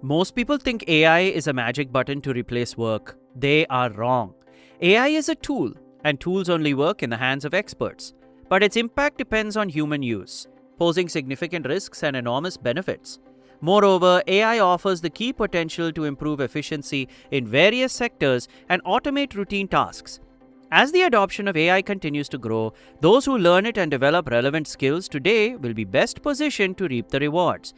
Most people think AI is a magic button to replace work. They are wrong. AI is a tool, and tools only work in the hands of experts. But its impact depends on human use, posing significant risks and enormous benefits. Moreover, AI offers the key potential to improve efficiency in various sectors and automate routine tasks. As the adoption of AI continues to grow, those who learn it and develop relevant skills today will be best positioned to reap the rewards.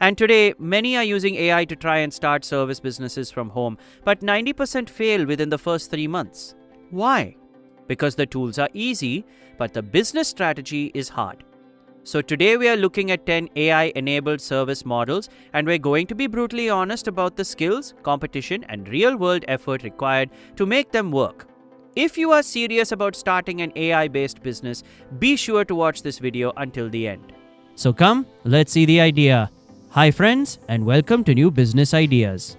And today, many are using AI to try and start service businesses from home, but 90% fail within the first 3 months. Why? Because the tools are easy, but the business strategy is hard. So today we are looking at 10 AI-enabled service models, and we're going to be brutally honest about the skills, competition, and real-world effort required to make them work. If you are serious about starting an AI-based business, be sure to watch this video until the end. So come, let's see the idea. Hi friends, and welcome to New Business Ideas.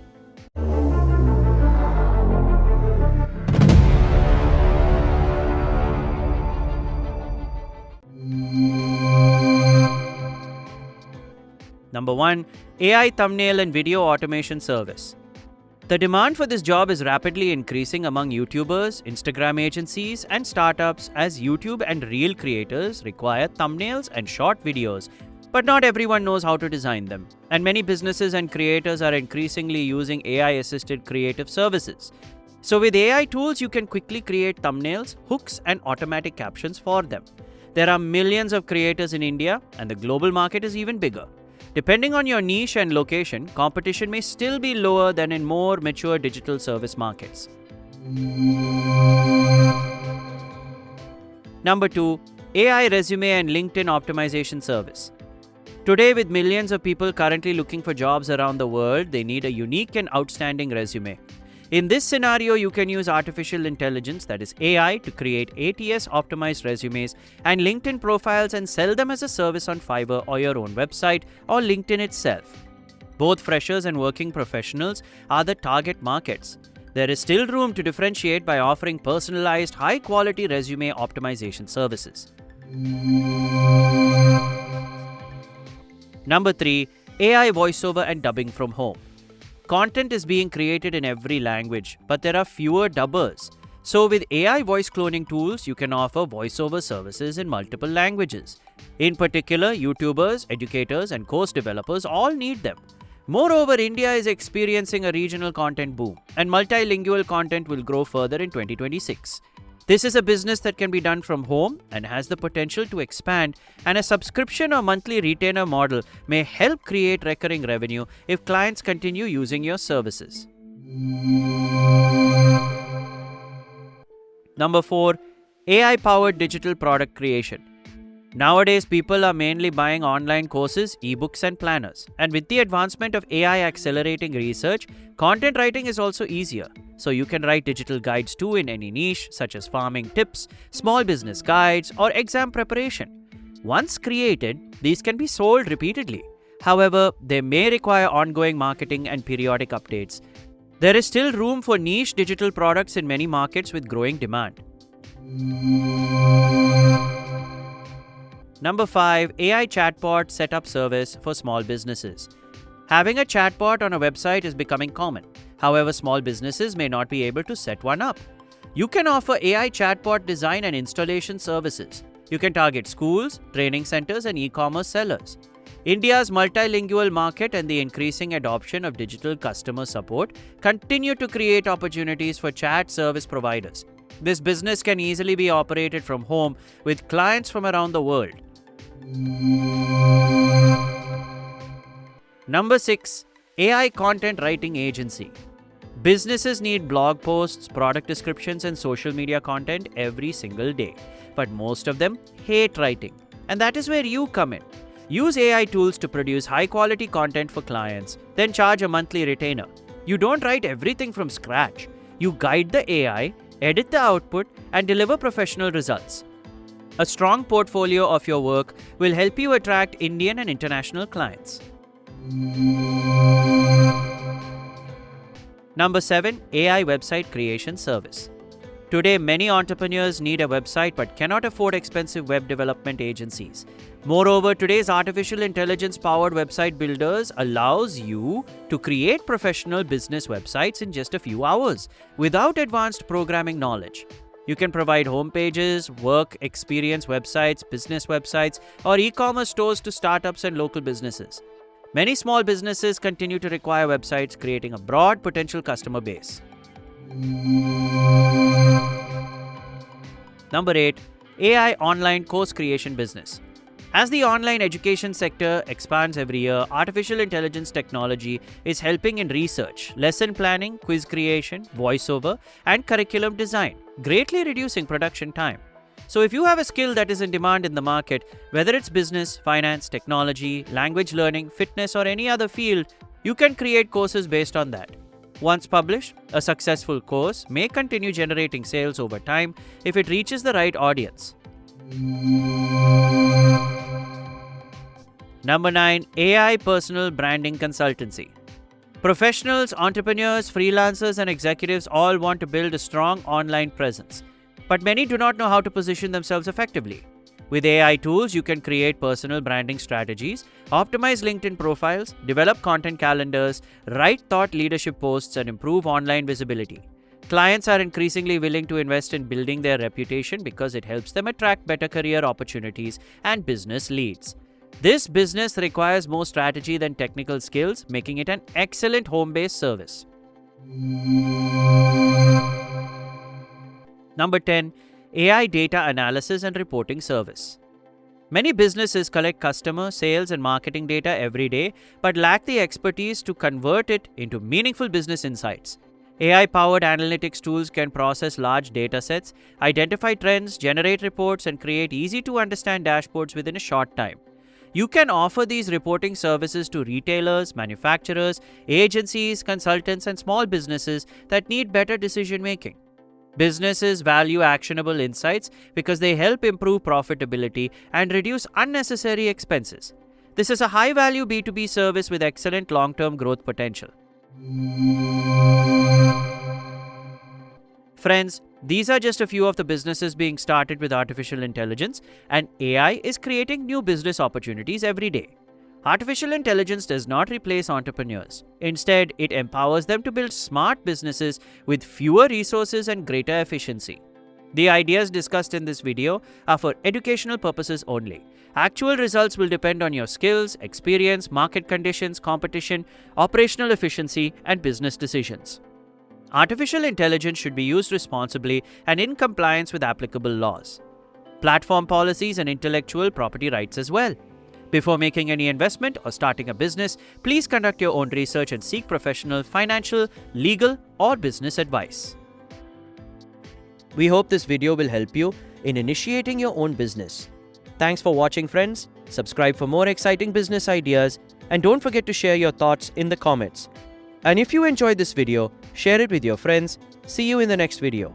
Number 1. AI thumbnail and video automation service. The demand for this job is rapidly increasing among YouTubers, Instagram agencies, and startups as YouTube and Reel creators require thumbnails and short videos. But not everyone knows how to design them, and many businesses and creators are increasingly using AI-assisted creative services. So with AI tools, you can quickly create thumbnails, hooks, and automatic captions for them. There are millions of creators in India, and the global market is even bigger. Depending on your niche and location, competition may still be lower than in more mature digital service markets. Number 2. AI resume and LinkedIn optimization service. Today, with millions of people currently looking for jobs around the world, they need a unique and outstanding resume. In this scenario, you can use artificial intelligence, that is AI, to create ATS-optimized resumes and LinkedIn profiles and sell them as a service on Fiverr or your own website or LinkedIn itself. Both freshers and working professionals are the target markets. There is still room to differentiate by offering personalized, high-quality resume optimization services. Number 3. AI voiceover and dubbing from home. Content is being created in every language, but there are fewer dubbers. So with AI voice cloning tools, you can offer voiceover services in multiple languages. In particular, YouTubers, educators, and course developers all need them. Moreover, India is experiencing a regional content boom, and multilingual content will grow further in 2026. This is a business that can be done from home and has the potential to expand, and a subscription or monthly retainer model may help create recurring revenue if clients continue using your services. Number 4. AI-powered digital product creation. Nowadays, people are mainly buying online courses, ebooks, and planners. And with the advancement of AI accelerating research, content writing is also easier. So you can write digital guides too in any niche, such as farming tips, small business guides, or exam preparation. Once created, these can be sold repeatedly. However, they may require ongoing marketing and periodic updates. There is still room for niche digital products in many markets with growing demand. Number 5. AI chatbot setup service for small businesses. Having a chatbot on a website is becoming common. However, small businesses may not be able to set one up. You can offer AI chatbot design and installation services. You can target schools, training centers, and e-commerce sellers. India's multilingual market and the increasing adoption of digital customer support continue to create opportunities for chat service providers. This business can easily be operated from home with clients from around the world. Number 6. AI content writing agency. Businesses need blog posts, product descriptions, and social media content every single day. But most of them hate writing. And that is where you come in. Use AI tools to produce high-quality content for clients, then charge a monthly retainer. You don't write everything from scratch. You guide the AI, edit the output, and deliver professional results. A strong portfolio of your work will help you attract Indian and international clients. Number 7. AI website creation service. Today, many entrepreneurs need a website but cannot afford expensive web development agencies. Moreover, today's artificial intelligence-powered website builders allows you to create professional business websites in just a few hours without advanced programming knowledge. You can provide homepages, work experience websites, business websites, or e-commerce stores to startups and local businesses. Many small businesses continue to require websites, creating a broad potential customer base. Number 8. AI online course creation business. As the online education sector expands every year, artificial intelligence technology is helping in research, lesson planning, quiz creation, voiceover, and curriculum design, greatly reducing production time. So if you have a skill that is in demand in the market, whether it's business, finance, technology, language learning, fitness, or any other field, you can create courses based on that. Once published, a successful course may continue generating sales over time if it reaches the right audience. Number 9. AI personal branding consultancy. Professionals, entrepreneurs, freelancers, and executives all want to build a strong online presence, but many do not know how to position themselves effectively. With AI tools, you can create personal branding strategies, optimize LinkedIn profiles, develop content calendars, write thought leadership posts, and improve online visibility. Clients are increasingly willing to invest in building their reputation because it helps them attract better career opportunities and business leads. This business requires more strategy than technical skills, making it an excellent home-based service. Number 10. AI data analysis and reporting service. Many businesses collect customer, sales, and marketing data every day, but lack the expertise to convert it into meaningful business insights. AI-powered analytics tools can process large data sets, identify trends, generate reports, and create easy-to-understand dashboards within a short time. You can offer these reporting services to retailers, manufacturers, agencies, consultants, and small businesses that need better decision-making. Businesses value actionable insights because they help improve profitability and reduce unnecessary expenses. This is a high-value B2B service with excellent long-term growth potential. Friends, these are just a few of the businesses being started with artificial intelligence, and AI is creating new business opportunities every day. Artificial intelligence does not replace entrepreneurs. Instead, it empowers them to build smart businesses with fewer resources and greater efficiency. The ideas discussed in this video are for educational purposes only. Actual results will depend on your skills, experience, market conditions, competition, operational efficiency, and business decisions. Artificial intelligence should be used responsibly and in compliance with applicable laws, platform policies, and intellectual property rights as well. Before making any investment or starting a business, please conduct your own research and seek professional, financial, legal, or business advice. We hope this video will help you in initiating your own business. Thanks for watching, friends. Subscribe for more exciting business ideas, and don't forget to share your thoughts in the comments. And if you enjoyed this video, share it with your friends. See you in the next video.